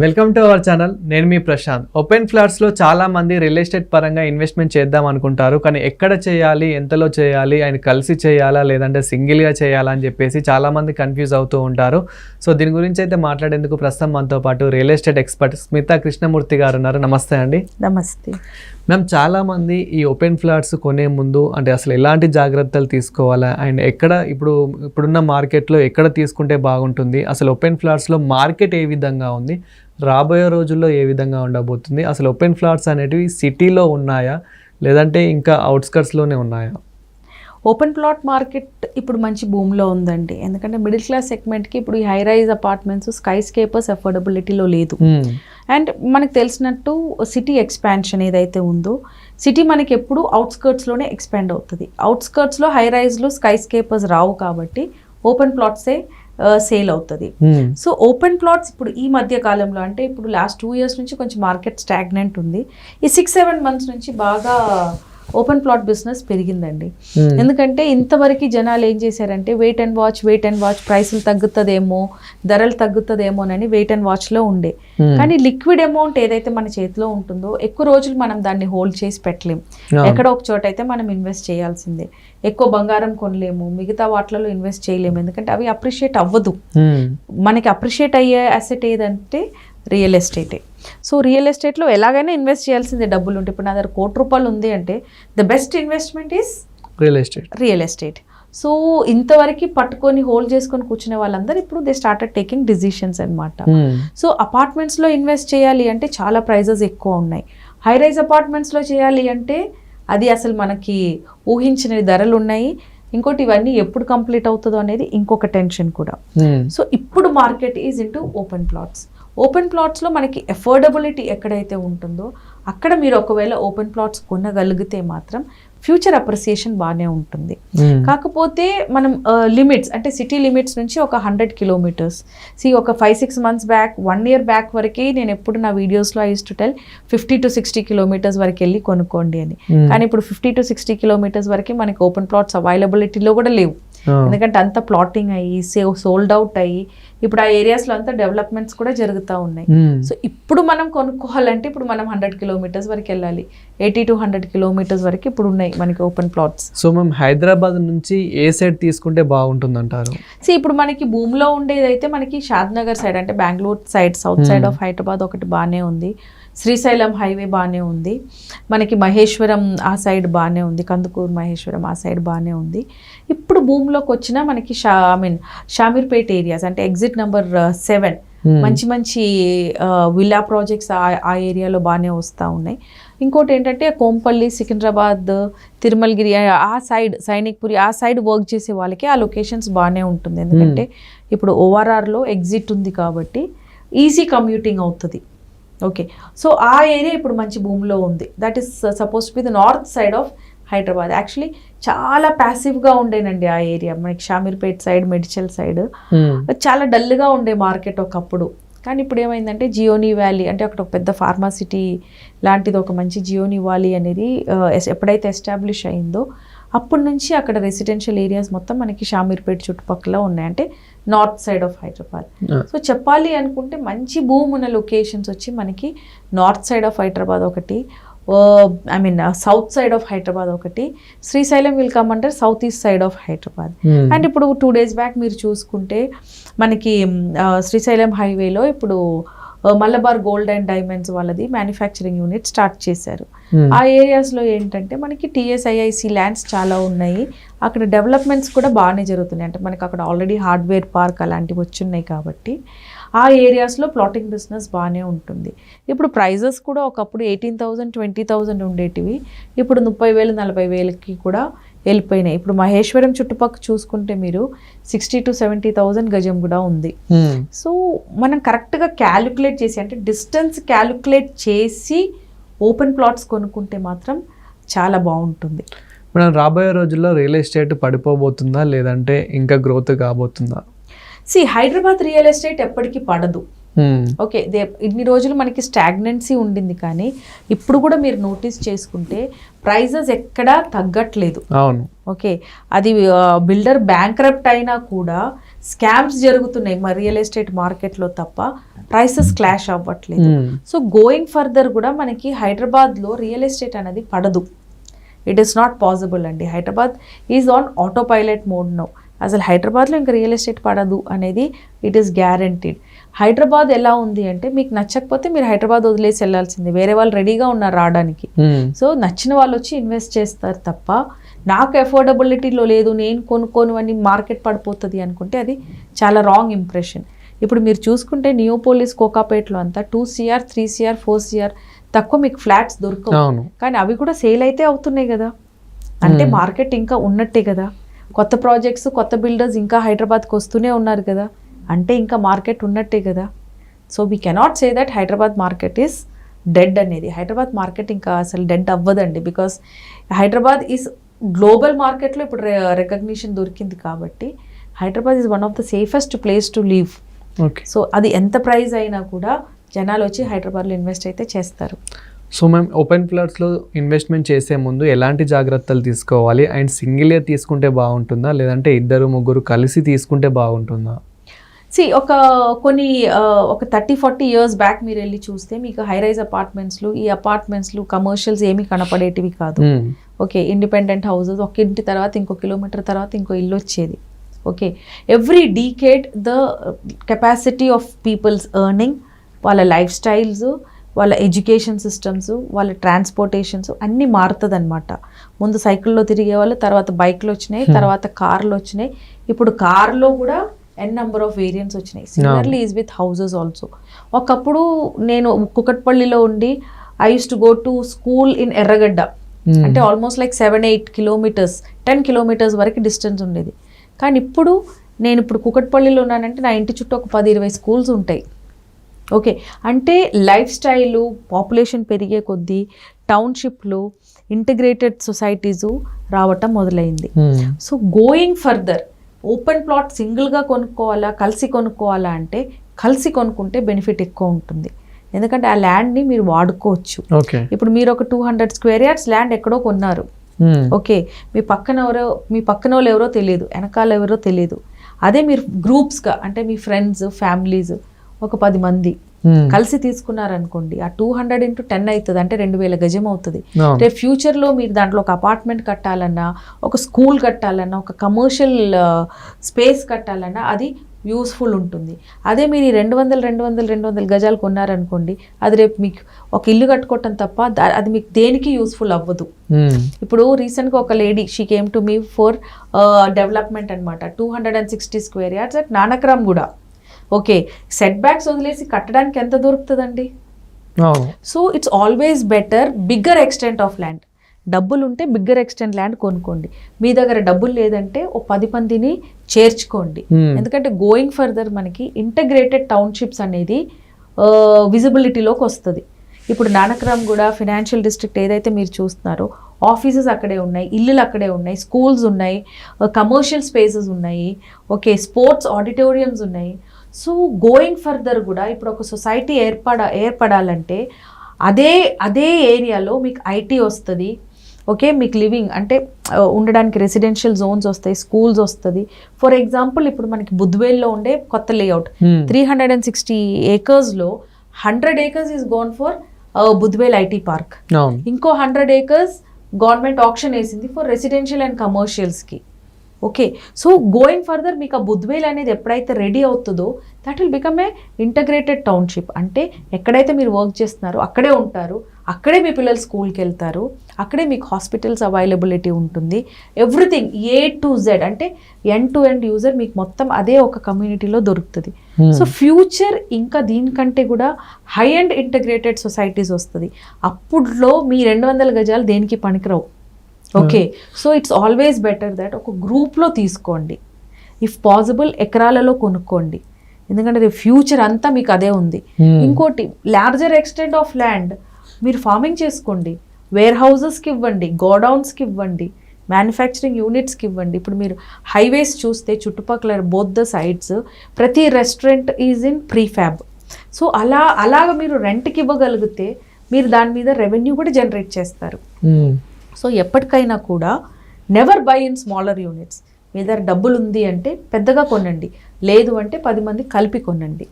Welcome to our channel. నేను మీ Prashanth. Open ఫ్లాట్స్లో చాలా మంది రియల్ ఎస్టేట్ పరంగా ఇన్వెస్ట్మెంట్ చేద్దాం అనుకుంటారు, కానీ ఎక్కడ చేయాలి, ఎంతలో చేయాలి, ఆయన కలిసి చేయాలా లేదంటే సింగిల్గా చేయాలా అని చెప్పేసి చాలామంది కన్ఫ్యూజ్ అవుతూ ఉంటారు. సో దీని గురించి అయితే మాట్లాడేందుకు ప్రస్తుతం మనతో పాటు real estate expert Smita Krishnamurthy గారు ఉన్నారు. నమస్తే అండి. నమస్తే మ్యామ్, చాలామంది ఈ ఓపెన్ ఫ్లాట్స్ కొనే ముందు అంటే అసలు ఎలాంటి జాగ్రత్తలు తీసుకోవాలా అండ్ ఎక్కడ ఇప్పుడున్న మార్కెట్లో ఎక్కడ తీసుకుంటే బాగుంటుంది, అసలు ఓపెన్ ఫ్లాట్స్లో మార్కెట్ ఏ విధంగా ఉంది, రాబోయే రోజుల్లో ఏ విధంగా ఉండబోతుంది, అసలు ఓపెన్ ఫ్లాట్స్ అనేటివి సిటీలో ఉన్నాయా లేదంటే ఇంకా అవుట్స్కట్స్లోనే ఉన్నాయా? ఓపెన్ ప్లాట్ మార్కెట్ ఇప్పుడు మంచి భూమిలో ఉందండి. ఎందుకంటే మిడిల్ క్లాస్ సెగ్మెంట్కి ఇప్పుడు ఈ high rise apartments, sky scrapers అఫోర్డబిలిటీలో లేదు. అండ్ మనకు తెలిసినట్టు సిటీ ఎక్స్పాన్షన్ ఏదైతే ఉందో, సిటీ మనకి ఎప్పుడు అవుట్స్కర్ట్స్లోనే ఎక్స్పాండ్ అవుతుంది. అవుట్స్కర్ట్స్లో హై రైజ్లో స్కై స్కేపర్స్ రావు కాబట్టి ఓపెన్ ప్లాట్సే సేల్ అవుతుంది. సో ఓపెన్ ప్లాట్స్ ఇప్పుడు ఈ మధ్య కాలంలో అంటే ఇప్పుడు లాస్ట్ 2 years నుంచి కొంచెం మార్కెట్ స్టాగ్నెంట్ ఉంది. ఈ 6-7 months నుంచి బాగా ఓపెన్ ప్లాట్ బిజినెస్ పెరిగిందండి. ఎందుకంటే ఇంతవరకు జనాలు ఏం చేశారంటే వెయిట్ అండ్ వాచ్, ప్రైసులు తగ్గుతుందేమో, ధరలు తగ్గుతుందేమోనని వెయిట్ అండ్ వాచ్లో ఉండే. కానీ లిక్విడ్ అమౌంట్ ఏదైతే మన చేతిలో ఉంటుందో ఎక్కువ రోజులు మనం దాన్ని హోల్డ్ చేసి పెట్టలేం. ఎక్కడ ఒక చోట అయితే మనం ఇన్వెస్ట్ చేయాల్సిందే. ఎక్కువ బంగారం కొనలేము, మిగతా వాటిలలో ఇన్వెస్ట్ చేయలేము, ఎందుకంటే అవి అప్రిషియేట్ అవ్వదు. మనకి అప్రిషియేట్ అయ్యే అసెట్ ఏదంటే రియల్ ఎస్టేటే. సో రియల్ ఎస్టేట్లో ఎలాగైనా ఇన్వెస్ట్ చేయాల్సిందే డబ్బులు ఉంటే. ఇప్పుడు నా దగ్గర ₹1,00,00,000 ఉంది అంటే the best investment is real estate. So ఇంతవరకు పట్టుకొని హోల్డ్ చేసుకొని కూర్చునే వాళ్ళందరూ ఇప్పుడు దే స్టార్టెడ్ టేకింగ్ డిసిషన్స్ అనమాట. సో అపార్ట్మెంట్స్లో ఇన్వెస్ట్ చేయాలి అంటే చాలా ప్రైజెస్ ఎక్కువ ఉన్నాయి. హై రైజ్ అపార్ట్మెంట్స్లో చేయాలి అంటే అది అసలు మనకి ఊహించిన ధరలు ఉన్నాయి. ఇంకోటి ఇవన్నీ ఎప్పుడు కంప్లీట్ అవుతుందో అనేది ఇంకొక టెన్షన్ కూడా. సో ఇప్పుడు market is into open plots. Open ప్లాట్స్లో మనకి అఫోర్డబిలిటీ ఎక్కడైతే ఉంటుందో అక్కడ మీరు ఒకవేళ ఓపెన్ ప్లాట్స్ కొనగలిగితే మాత్రం ఫ్యూచర్ అప్రిసియేషన్ బాగానే ఉంటుంది. కాకపోతే మనం లిమిట్స్ అంటే సిటీ లిమిట్స్ నుంచి ఒక 100 kilometers ఒక 5-6 months బ్యాక్, 1 year బ్యాక్ వరకే నేను ఎప్పుడు నా వీడియోస్లో I use to tell 50 to 60 kilometers వరకు వెళ్ళి కొనుక్కోండి అని. కానీ ఇప్పుడు 50 to 60 kilometers వరకు మనకి ఓపెన్ ప్లాట్స్ అవైలబిలిటీలో కూడా లేవు. ఎందుకంటే అంత ప్లాటింగ్ అయ్యి సోల్డ్ అవుట్ అయ్యి ఇప్పుడు ఆ ఏరియాస్లో అంతా డెవలప్మెంట్స్ కూడా జరుగుతూ ఉన్నాయి. సో ఇప్పుడు మనం కొనుక్కోవాలంటే ఇప్పుడు మనం 100 kilometers వరకు వెళ్ళాలి. 80 to 100 kilometers వరకు ఇప్పుడు ఉన్నాయి మనకి ఓపెన్ ప్లాట్స్. సో మేము హైదరాబాద్ నుంచి ఏ సైడ్ తీసుకుంటే బాగుంటుంది అంటారు? ఇప్పుడు మనకి భూమిలో ఉండేదైతే మనకి షాద్నగర్ సైడ్ అంటే Bengaluru side, south side of Hyderabad ఒకటి బాగానే ఉంది. శ్రీశైలం హైవే బాగానే ఉంది. మనకి మహేశ్వరం ఆ సైడ్ బాగానే ఉంది. కందుకూరు మహేశ్వరం ఆ సైడ్ బాగానే ఉంది. ఇప్పుడు భూమిలోకి వచ్చిన మనకి షామీర్పేట్ ఏరియాస్ అంటే ఎగ్జిట్ నెంబర్ 7 మంచి మంచి విల్లా ప్రాజెక్ట్స్ ఆ ఏరియాలో బాగానే వస్తూ ఉన్నాయి. ఇంకోటి ఏంటంటే కోంపల్లి, సికింద్రాబాద్, తిరుమలగిరి ఆ సైడ్, సైనిక్పురి ఆ సైడ్ వర్క్ చేసే వాళ్ళకి ఆ లొకేషన్స్ బాగానే ఉంటుంది. ఎందుకంటే ఇప్పుడు ORRలో ఎగ్జిట్ ఉంది కాబట్టి ఈజీ కమ్యూటింగ్ అవుతుంది. ఓకే, సో ఆ ఏరియా ఇప్పుడు మంచి భూమిలో ఉంది. That is suppose to be the north side of Hyderabad. Actually చాలా ప్యాసివ్గా ఉండేనండి ఆ ఏరియా. మనకి షామీర్పేట్ సైడ్, మెడిచల్ సైడ్ చాలా డల్గా ఉండే మార్కెట్ ఒకప్పుడు. కానీ ఇప్పుడు ఏమైందంటే జియోనీ వ్యాలీ అంటే అక్కడ ఒక పెద్ద ఫార్మాసిటీ లాంటిది ఒక మంచి జియోనీ వ్యాలీ అనేది ఎప్పుడైతే ఎస్టాబ్లిష్ అయిందో అప్పటి నుంచి అక్కడ రెసిడెన్షియల్ ఏరియాస్ మొత్తం మనకి షామీర్పేట్ చుట్టుపక్కల ఉన్నాయి, అంటే north side of Hyderabad. So చెప్పాలి అనుకుంటే మంచి భూమి ఉన్న లొకేషన్స్ వచ్చి మనకి నార్త్ సైడ్ ఆఫ్ హైదరాబాద్ ఒకటి, సౌత్ సైడ్ ఆఫ్ హైదరాబాద్ ఒకటి, Srisailam will come under south east side of Hyderabad. And ఇప్పుడు 2 days బ్యాక్ మీరు చూసుకుంటే మనకి శ్రీశైలం హైవేలో ఇప్పుడు మలబార్ గోల్డ్ అండ్ డైమండ్స్ వాళ్ళది మ్యానుఫ్యాక్చరింగ్ యూనిట్ స్టార్ట్ చేశారు. ఆ ఏరియాస్లో ఏంటంటే మనకి TSIIC ల్యాండ్స్ చాలా ఉన్నాయి. అక్కడ డెవలప్మెంట్స్ కూడా బాగానే జరుగుతున్నాయి. అంటే మనకి అక్కడ ఆల్రెడీ హార్డ్వేర్ పార్క్ అలాంటివి వచ్చున్నాయి కాబట్టి ఆ ఏరియాస్లో ప్లాటింగ్ బిజినెస్ బాగానే ఉంటుంది. ఇప్పుడు ప్రైజెస్ కూడా ఒకప్పుడు 18,000, 20,000 ఉండేటివి ఇప్పుడు 30,000, 40,000కి కూడా వెళ్ళిపోయినాయి. ఇప్పుడు మహేశ్వరం చుట్టుపక్కల చూసుకుంటే మీరు 60,000 to 70,000 గజం కూడా ఉంది. సో మనం కరెక్ట్గా క్యాలిక్యులేట్ చేసి అంటే డిస్టెన్స్ క్యాలిక్యులేట్ చేసి ఓపెన్ ప్లాట్స్ కొనుక్కుంటే మాత్రం చాలా బాగుంటుంది. మనం రాబోయే రోజుల్లో రియల్ ఎస్టేట్ పడిపోబోతుందా లేదంటే ఇంకా గ్రోత్ కాబోతుందా? హైదరాబాద్ రియల్ ఎస్టేట్ ఎప్పటికీ పడదు. ఓకే, ఇన్ని రోజులు మనకి స్టాగ్నెన్సీ ఉండింది, కానీ ఇప్పుడు కూడా మీరు నోటీస్ చేసుకుంటే ప్రైజెస్ ఎక్కడా తగ్గట్లేదు. అవును, ఓకే, అది బిల్డర్ బ్యాంక్రప్ట్ అయినా కూడా స్కామ్స్ జరుగుతున్నాయి మరి రియల్ ఎస్టేట్ మార్కెట్లో తప్ప ప్రైసెస్ క్లాష్ అవ్వట్లేదు. సో గోయింగ్ ఫర్దర్ కూడా మనకి హైదరాబాద్లో రియల్ ఎస్టేట్ అనేది పడదు. ఇట్ ఈస్ నాట్ పాసిబుల్ అండి. Hyderabad is on auto pilot mode now. అసలు హైదరాబాద్లో ఇంకా రియల్ ఎస్టేట్ పడదు అనేది ఇట్ ఈస్ గ్యారంటీడ్. హైదరాబాద్ ఎలా ఉంది అంటే మీకు నచ్చకపోతే మీరు హైదరాబాద్ వదిలేసి వెళ్ళాల్సిందే, వేరే వాళ్ళు రెడీగా ఉన్నారు రావడానికి. సో నచ్చిన వాళ్ళు వచ్చి ఇన్వెస్ట్ చేస్తారు తప్ప నాకు అఫోర్డబిలిటీలో లేదు నేను కొనుక్కోను అని మార్కెట్ పడిపోతుంది అనుకుంటే అది చాలా రాంగ్ ఇంప్రెషన్. ఇప్పుడు మీరు చూసుకుంటే నియోపోలిస్ కోకాపేట్లో అంతా 2 CR 3 CR 4 CR తక్కువ మీకు ఫ్లాట్స్ దొరకవు, కానీ అవి కూడా సేల్ అయితే అవుతున్నాయి కదా, అంటే మార్కెట్ ఇంకా ఉన్నట్టే కదా. కొత్త ప్రాజెక్ట్స్ కొత్త బిల్డర్స్ ఇంకా హైదరాబాద్కి వస్తూనే ఉన్నారు కదా, అంటే ఇంకా మార్కెట్ ఉన్నట్టే కదా. So we cannot say that Hyderabad market is dead అనేది. హైదరాబాద్ మార్కెట్ ఇంకా అసలు డెడ్ అవ్వదండి. బికాస్ హైదరాబాద్ ఈజ్ గ్లోబల్ మార్కెట్లో ఇప్పుడు రికగ్నిషన్ దొరికింది కాబట్టి Hyderabad is one of the safest place to live. So అది ఎంత ప్రైస్ అయినా కూడా జనాలు వచ్చి హైదరాబాద్లో ఇన్వెస్ట్ అయితే చేస్తారు. సో మేము ఓపెన్ ఫ్లాట్స్లో ఇన్వెస్ట్మెంట్ చేసే ముందు ఎలాంటి జాగ్రత్తలు తీసుకోవాలి? అండ్ సింగిల్గా తీసుకుంటే బాగుంటుందా లేదంటే 2-3 కలిసి తీసుకుంటే బాగుంటుందా? ఒక 30-40 ఇయర్స్ బ్యాక్ మీరు వెళ్ళి చూస్తే మీకు హై రైజ్ అపార్ట్మెంట్స్లు ఈ అపార్ట్మెంట్స్లు కమర్షియల్స్ ఏమీ కనపడేటివి కాదు. ఓకే, ఇండిపెండెంట్ హౌసెస్, ఒక ఇంటి తర్వాత ఇంకో కిలోమీటర్ తర్వాత ఇంకో ఇల్లు వచ్చేది. Okay, every decade the capacity of peoples earning, వాళ్ళ లైఫ్ స్టైల్స్, వాళ్ళ ఎడ్యుకేషన్ సిస్టమ్స్, వాళ్ళ ట్రాన్స్పోర్టేషన్స్ అన్నీ మారుతుంది అనమాట. ముందు సైకిల్లో తిరిగే వాళ్ళు, తర్వాత బైక్లు వచ్చినాయి, తర్వాత కార్లు వచ్చినాయి, ఇప్పుడు కార్లో కూడా నెంబర్ ఆఫ్ వేరియంట్స్ వచ్చినాయి. Similarly is with houses also. ఒకప్పుడు నేను కుకట్పల్లిలో ఉండి I use to go to school in ఎర్రగడ్డ, అంటే ఆల్మోస్ట్ లైక్ 7-8 కిలోమీటర్స్ 10 కిలోమీటర్స్ వరకు డిస్టెన్స్ ఉండేది. కానీ నేను ఇప్పుడు కుకట్పల్లిలో ఉన్నానంటే నా ఇంటి చుట్టూ ఒక 10-20 స్కూల్స్ ఉంటాయి. ఓకే, అంటే లైఫ్ స్టైలు పాపులేషన్ పెరిగే కొద్దీ టౌన్షిప్లు ఇంటిగ్రేటెడ్ సొసైటీసు రావటం మొదలైంది. So going further open plot సింగిల్గా కొనుక్కోవాలా కలిసి కొనుక్కోవాలా అంటే కలిసి కొనుక్కుంటే బెనిఫిట్ ఎక్కువ ఉంటుంది. ఎందుకంటే ఆ ల్యాండ్ని మీరు వాడుకోవచ్చు. ఇప్పుడు మీరు ఒక 200 స్క్వేర్ యార్డ్స్ ల్యాండ్ ఎక్కడో కొన్నారు. ఓకే, మీ పక్కన వాళ్ళు ఎవరో తెలియదు, వెనకాల ఎవరో తెలియదు. అదే మీరు గ్రూప్స్గా అంటే మీ ఫ్రెండ్స్ ఫ్యామిలీస్ ఒక 10 మంది కలిసి తీసుకున్నారనుకోండి, ఆ 200 × 10 అవుతుంది, అంటే 2000 గజం అవుతుంది. రేపు ఫ్యూచర్లో మీరు దాంట్లో ఒక అపార్ట్మెంట్ కట్టాలన్నా, ఒక స్కూల్ కట్టాలన్నా, ఒక కమర్షియల్ స్పేస్ కట్టాలన్నా అది యూస్ఫుల్ ఉంటుంది. అదే మీరు 200 గజాలు కొన్నారనుకోండి, అది రేపు మీకు ఒక ఇల్లు కట్టుకోవటం తప్ప అది మీకు దేనికి యూస్ఫుల్ అవ్వదు. ఇప్పుడు రీసెంట్గా ఒక lady she came to me for development అనమాట, 260 స్క్వేర్ యార్డ్స్ అట్ నానక్రామ్ కూడా. ఓకే, సెట్ బ్యాక్స్ వదిలేసి కట్టడానికి ఎంత దొరుకుతుందండి? So it's always better bigger extent of land. డబ్బులు ఉంటే బిగ్గర్ ఎక్స్టెంట్ ల్యాండ్ కొనుక్కోండి. మీ దగ్గర డబ్బులు లేదంటే ఓ 10 మందిని చేర్చుకోండి. ఎందుకంటే గోయింగ్ ఫర్దర్ మనకి ఇంటగ్రేటెడ్ టౌన్షిప్స్ అనేది విజిబిలిటీలోకి వస్తుంది. ఇప్పుడు నానక్రామ్ కూడా ఫినాన్షియల్ డిస్ట్రిక్ట్ ఏదైతే మీరు చూస్తున్నారో ఆఫీసెస్ అక్కడే ఉన్నాయి, ఇల్లులు అక్కడే ఉన్నాయి, స్కూల్స్ ఉన్నాయి, కమర్షియల్ స్పేసెస్ ఉన్నాయి, ఓకే, స్పోర్ట్స్ ఆడిటోరియంస్ ఉన్నాయి. సో గోయింగ్ ఫర్దర్ కూడా ఇప్పుడు ఒక సొసైటీ ఏర్పడాలంటే అదే ఏరియాలో మీకు ఐటీ వస్తుంది. ఓకే, మీకు లివింగ్ అంటే ఉండడానికి రెసిడెన్షియల్ జోన్స్ వస్తాయి, స్కూల్స్ వస్తుంది. ఫర్ ఎగ్జాంపుల్ ఇప్పుడు మనకి బుద్వేల్లో ఉండే కొత్త లేఅవుట్ 360 acres-లో 100 acres is gone for Budvel IT park. ఇంకో 100 acres గవర్నమెంట్ ఆప్షన్ వేసింది ఫర్ రెసిడెన్షియల్ అండ్ కమర్షియల్స్కి. ఓకే, సో గోయింగ్ ఫర్దర్ మీకు ఆ బుద్వేల్ అనేది ఎప్పుడైతే రెడీ అవుతుందో that will become a integrated township. అంటే ఎక్కడైతే మీరు వర్క్ చేస్తున్నారో అక్కడే ఉంటారు, అక్కడే మీ పిల్లలు స్కూల్కి వెళ్తారు, అక్కడే మీకు హాస్పిటల్స్ అవైలబిలిటీ ఉంటుంది. ఎవ్రీథింగ్ A to Z అంటే ఎండ్ టు ఎండ్ యూజర్ మీకు మొత్తం అదే ఒక కమ్యూనిటీలో దొరుకుతుంది. సో ఫ్యూచర్ ఇంకా దీనికంటే కూడా హై అండ్ ఇంటగ్రేటెడ్ సొసైటీస్ వస్తుంది. అప్పుడులో మీ 200 గజాలు దేనికి పనికిరావు. Okay, so it's always better that ఒక గ్రూప్లో తీసుకోండి. ఇఫ్ పాసిబుల్ ఎకరాలలో కొనుక్కోండి, ఎందుకంటే రేపు ఫ్యూచర్ అంతా మీకు అదే ఉంది. ఇంకోటి లార్జర్ ఎక్స్టెంట్ ఆఫ్ ల్యాండ్ మీరు ఫార్మింగ్ చేసుకోండి, వేర్ హౌసెస్కి ఇవ్వండి, గోడౌన్స్కి ఇవ్వండి, మ్యానుఫ్యాక్చరింగ్ యూనిట్స్కి ఇవ్వండి. ఇప్పుడు మీరు హైవేస్ చూస్తే చుట్టుపక్కల బోత్ ద సైడ్స్ ప్రతి restaurant is in prefab. So అలాగ మీరు రెంట్కి ఇవ్వగలిగితే మీరు దాని మీద రెవెన్యూ కూడా జనరేట్ చేస్తారు. సో ఎప్పటికైనా కూడా never buy in smaller units. మీ దగ్గర డబ్బులు ఉంది అంటే పెద్దగా కొనండి, లేదు అంటే 10 మంది కలిపి కొనండి.